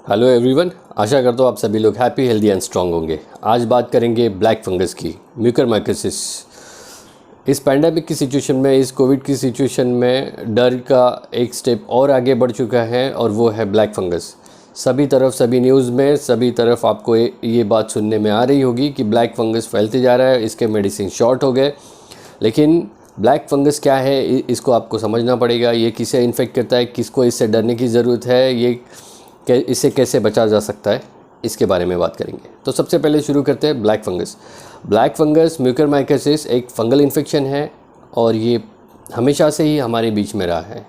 Hello everyone, आशा करता हूँ आप सभी लोग हैप्पी हेल्दी एंड स्ट्रांग होंगे। आज बात करेंगे ब्लैक फंगस की, म्यूकरमाइकोसिस। इस पैंडेमिक की सिचुएशन में, इस कोविड की सिचुएशन में डर का एक स्टेप और आगे बढ़ चुका है और वो है ब्लैक फंगस। सभी तरफ, सभी न्यूज़ में, सभी तरफ आपको ये बात सुनने में आ रही होगी कि ब्लैक फंगस फैलते जा रहा है, इसके मेडिसिन शॉर्ट हो गए। लेकिन ब्लैक फंगस क्या है, इसको आपको समझना पड़ेगा। ये किसे इन्फेक्ट करता है, किसको इससे डरने की ज़रूरत है, ये इससे कैसे बचा जा सकता है, इसके बारे में बात करेंगे। तो सबसे पहले शुरू करते हैं black fungus. Black fungus mucormycosis एक फंगल इन्फेक्शन है और ये हमेशा से ही हमारे बीच में रहा है।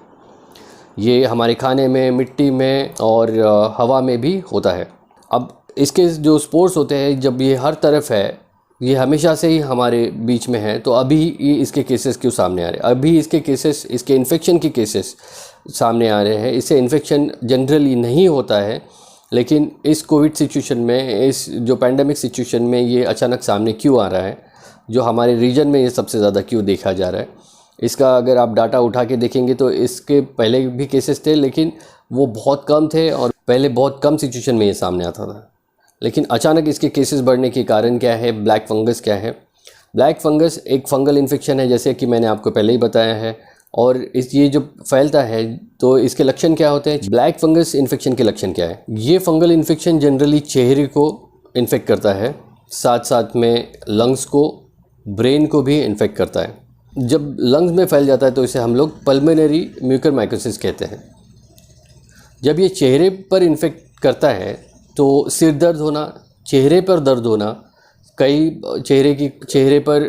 ये हमारे खाने में, मिट्टी में और हवा में भी होता है। अब इसके जो स्पोर्स होते हैं, जब ये हर तरफ है, ये हमेशा से ही हमारे बीच में है, तो अभी ये इसके केसेस क्यों सामने आ रहे हैं? अभी इसके केसेस, इसके इन्फेक्शन के केसेस सामने आ रहे हैं। इससे इन्फेक्शन जनरली नहीं होता है, लेकिन इस कोविड सिचुएशन में, इस जो पैंडेमिक सिचुएशन में ये अचानक सामने क्यों आ रहा है, जो हमारे रीजन में ये सबसे ज़्यादा क्यों देखा जा रहा है, इसका अगर आप डाटा उठा के देखेंगे तो इसके पहले भी केसेस थे, लेकिन वो बहुत कम थे और पहले बहुत कम सिचुएशन में ये सामने आता था। लेकिन अचानक इसके केसेस बढ़ने के कारण क्या है, ब्लैक फंगस क्या है? ब्लैक फंगस एक फंगल इन्फेक्शन है, जैसे कि मैंने आपको पहले ही बताया है। और ये जो फैलता है, तो इसके लक्षण क्या होते हैं? ब्लैक फंगस इन्फेक्शन के लक्षण क्या है? ये फंगल इन्फेक्शन जनरली चेहरे को इन्फेक्ट करता है, साथ साथ में लंग्स को, ब्रेन को भी इन्फेक्ट करता है। जब लंग्स में फैल जाता है तो इसे हम लोग पल्मोनरी म्यूकरमाइकोसिस कहते हैं। जब ये चेहरे पर इन्फेक्ट करता है तो सिर दर्द होना, चेहरे पर दर्द होना, कई चेहरे पर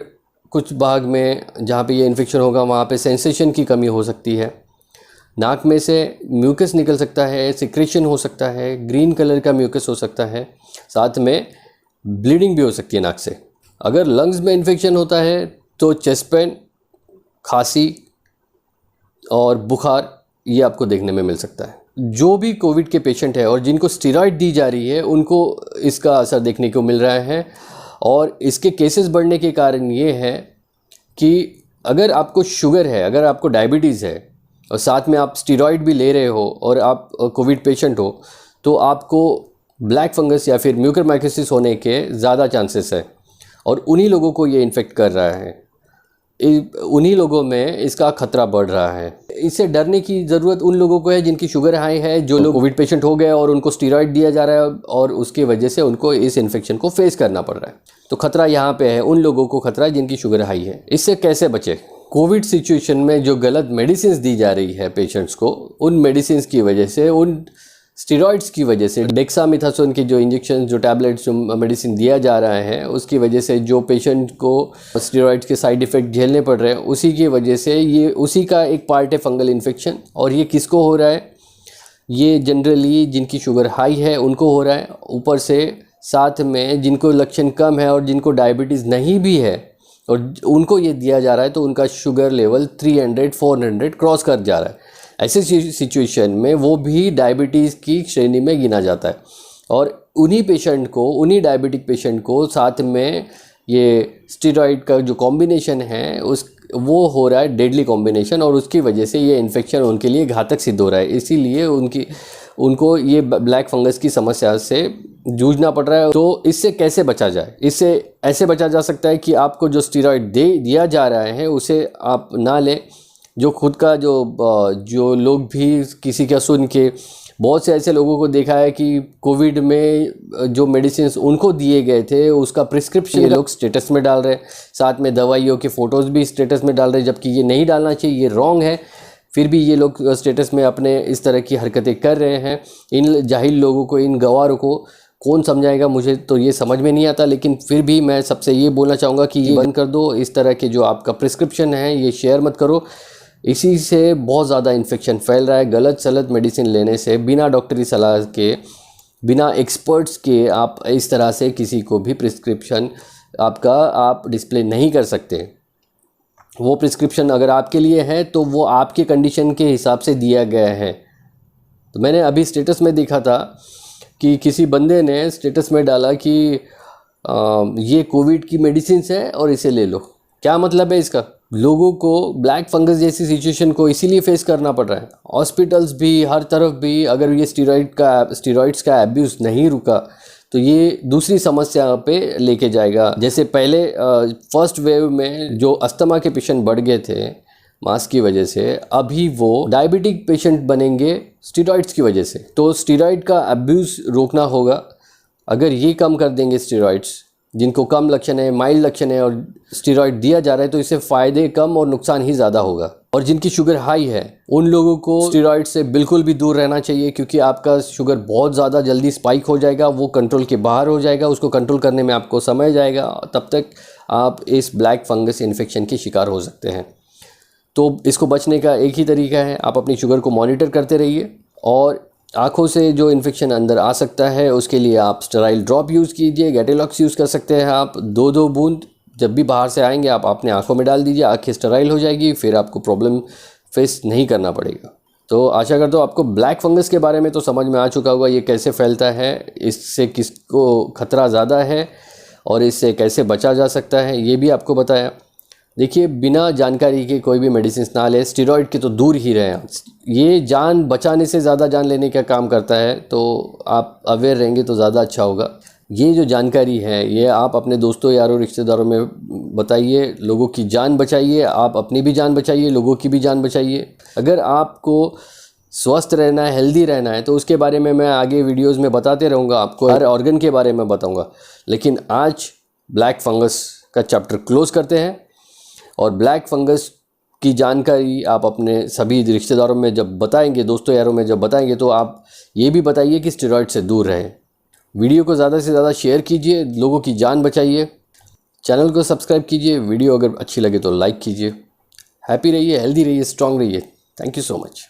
कुछ भाग में जहाँ पे ये इन्फेक्शन होगा वहाँ पे सेंसेशन की कमी हो सकती है। नाक में से म्यूकस निकल सकता है, सिक्रेशन हो सकता है, ग्रीन कलर का म्यूकस हो सकता है, साथ में ब्लीडिंग भी हो सकती है नाक से। अगर लंग्स में इन्फेक्शन होता है तो चेस्ट पेन, खांसी और बुखार ये आपको देखने में मिल सकता है। जो भी कोविड के पेशेंट है और जिनको स्टेरॉइड दी जा रही है, उनको इसका असर देखने को मिल रहा है। और इसके केसेस बढ़ने के कारण ये है कि अगर आपको शुगर है, अगर आपको डायबिटीज़ है और साथ में आप स्टेरॉइड भी ले रहे हो और आप कोविड पेशेंट हो, तो आपको ब्लैक फंगस या फिर म्यूकरमाइकोसिस होने के ज़्यादा चांसेस है। और उन्हीं लोगों को ये इन्फेक्ट कर रहा है, उन्हीं लोगों में इसका खतरा बढ़ रहा है। इससे डरने की ज़रूरत उन लोगों को है जिनकी शुगर हाई है, जो लोग कोविड पेशेंट हो गए और उनको स्टेरॉइड दिया जा रहा है और उसकी वजह से उनको इस इन्फेक्शन को फेस करना पड़ रहा है। तो खतरा यहाँ पे है, उन लोगों को खतरा है जिनकी शुगर हाई है। इससे कैसे बचे? कोविड सिचुएशन में जो गलत मेडिसिन दी जा रही है पेशेंट्स को, उन मेडिसिन की वजह से, उन स्टेरॉइड्स की वजह से, डेक्सामेथासोन के जो इंजेक्शन, जो टैबलेट्स, जो मेडिसिन दिया जा रहा है, उसकी वजह से जो पेशेंट को स्टेरॉइड्स के साइड इफ़ेक्ट झेलने पड़ रहे हैं, उसी की वजह से ये उसी का एक पार्ट है फंगल इन्फेक्शन। और ये किसको हो रहा है? ये जनरली जिनकी शुगर हाई है उनको हो रहा है। ऊपर से साथ में जिनको लक्षण कम है और जिनको डायबिटीज़ नहीं भी है और उनको ये दिया जा रहा है, तो उनका शुगर लेवल 300-400 क्रॉस कर जा रहा है। ऐसे सिचुएशन में वो भी डायबिटीज़ की श्रेणी में गिना जाता है। और उन्हीं पेशेंट को, उन्हीं डायबिटिक पेशेंट को साथ में ये स्टेरॉइड का जो कॉम्बिनेशन है, वो हो रहा है डेडली कॉम्बिनेशन, और उसकी वजह से ये इन्फेक्शन उनके लिए घातक सिद्ध हो रहा है। इसीलिए उनको ये ब्लैक फंगस की समस्या से जूझना पड़ रहा है। तो इससे कैसे बचा जाए? इससे ऐसे बचा जा सकता है कि आपको जो स्टेरॉइड दिया जा रहा है उसे आप ना लें। जो खुद का जो लोग भी किसी का सुन के, बहुत से ऐसे लोगों को देखा है कि कोविड में जो मेडिसिन उनको दिए गए थे उसका प्रिस्क्रिप्शन लोग स्टेटस में डाल रहे हैं, साथ में दवाइयों के फ़ोटोज़ भी स्टेटस में डाल रहे हैं, जबकि ये नहीं डालना चाहिए, ये रॉन्ग है। फिर भी ये लोग स्टेटस में अपने इस तरह की हरकतें कर रहे हैं। इन जाहिल लोगों को, इन गंवारों को कौन समझाएगा? मुझे तो ये समझ में नहीं आता। लेकिन फिर भी मैं सबसे ये बोलना चाहूँगा कि ये बंद कर दो। इस तरह के जो आपका प्रिस्क्रिप्शन है ये शेयर मत करो। इसी से बहुत ज़्यादा इन्फेक्शन फैल रहा है। गलत सलत मेडिसिन लेने से, बिना डॉक्टरी सलाह के, बिना एक्सपर्ट्स के आप इस तरह से किसी को भी प्रिस्क्रिप्शन आप डिस्प्ले नहीं कर सकते। वो प्रिस्क्रिप्शन अगर आपके लिए है तो वो आपके कंडीशन के हिसाब से दिया गया है। तो मैंने अभी स्टेटस में देखा था कि किसी बंदे ने स्टेटस में डाला कि ये कोविड की मेडिसिन है और इसे ले लो। क्या मतलब है इसका? लोगों को ब्लैक फंगस जैसी सिचुएशन को इसीलिए फेस करना पड़ रहा है। हॉस्पिटल्स भी हर तरफ भी, अगर ये स्टीरॉइड्स का एब्यूज़ नहीं रुका तो ये दूसरी समस्या पे लेके जाएगा। जैसे पहले फर्स्ट वेव में जो अस्थमा के पेशेंट बढ़ गए थे मास्क की वजह से, अभी वो डायबिटिक पेशेंट बनेंगे स्टीरॉइड्स की वजह से। तो स्टीरॉइड का अब्यूज़ रोकना होगा। अगर ये कम कर देंगे स्टीरॉइड्स, जिनको कम लक्षण है, माइल्ड लक्षण है और स्टीरॉइड दिया जा रहा है, तो इससे फ़ायदे कम और नुकसान ही ज़्यादा होगा। और जिनकी शुगर हाई है उन लोगों को स्टीरॉइड से बिल्कुल भी दूर रहना चाहिए, क्योंकि आपका शुगर बहुत ज़्यादा जल्दी स्पाइक हो जाएगा, वो कंट्रोल के बाहर हो जाएगा। उसको कंट्रोल करने में आपको समय जाएगा, तब तक आप इस ब्लैक फंगस इन्फेक्शन के शिकार हो सकते हैं। तो इसको बचने का एक ही तरीका है, आप अपनी शुगर को मॉनिटर करते रहिए। और आँखों से जो इन्फेक्शन अंदर आ सकता है उसके लिए आप स्टेराइल ड्रॉप यूज़ कीजिए, गैटेलॉक्स यूज़ कर सकते हैं आप। 2-2 बूंद जब भी बाहर से आएंगे आप अपने आँखों में डाल दीजिए, आँखें स्टेराइल हो जाएगी, फिर आपको प्रॉब्लम फेस नहीं करना पड़ेगा। तो आशा करता हूँ आपको ब्लैक फंगस के बारे में तो समझ में आ चुका होगा, ये कैसे फैलता है, इससे किसको खतरा ज़्यादा है और इससे कैसे बचा जा सकता है, ये भी आपको बताया। देखिए, बिना जानकारी के कोई भी मेडिसिन ना लें, स्टीरॉइड के तो दूर ही रहें। ये जान बचाने से ज़्यादा जान लेने का काम करता है, तो आप अवेयर रहेंगे तो ज़्यादा अच्छा होगा। ये जो जानकारी है ये आप अपने दोस्तों यारों रिश्तेदारों में बताइए, लोगों की जान बचाइए, आप अपनी भी जान बचाइए, लोगों की भी जान बचाइए। अगर आपको स्वस्थ रहना है, हेल्दी रहना है, तो उसके बारे में मैं आगे वीडियोस में बताते रहूँगा, आपको हर ऑर्गन के बारे में बताऊँगा। लेकिन आज ब्लैक फंगस का चैप्टर क्लोज़ करते हैं। और ब्लैक फंगस की जानकारी आप अपने सभी रिश्तेदारों में जब बताएंगे, दोस्तों यारों में जब बताएंगे, तो आप ये भी बताइए कि स्टेरॉइड से दूर रहें। वीडियो को ज़्यादा से ज़्यादा शेयर कीजिए, लोगों की जान बचाइए। चैनल को सब्सक्राइब कीजिए, वीडियो अगर अच्छी लगे तो लाइक कीजिए। हैप्पी रहिए, हेल्दी रहिए, स्ट्रांग रहिए। Thank you so much.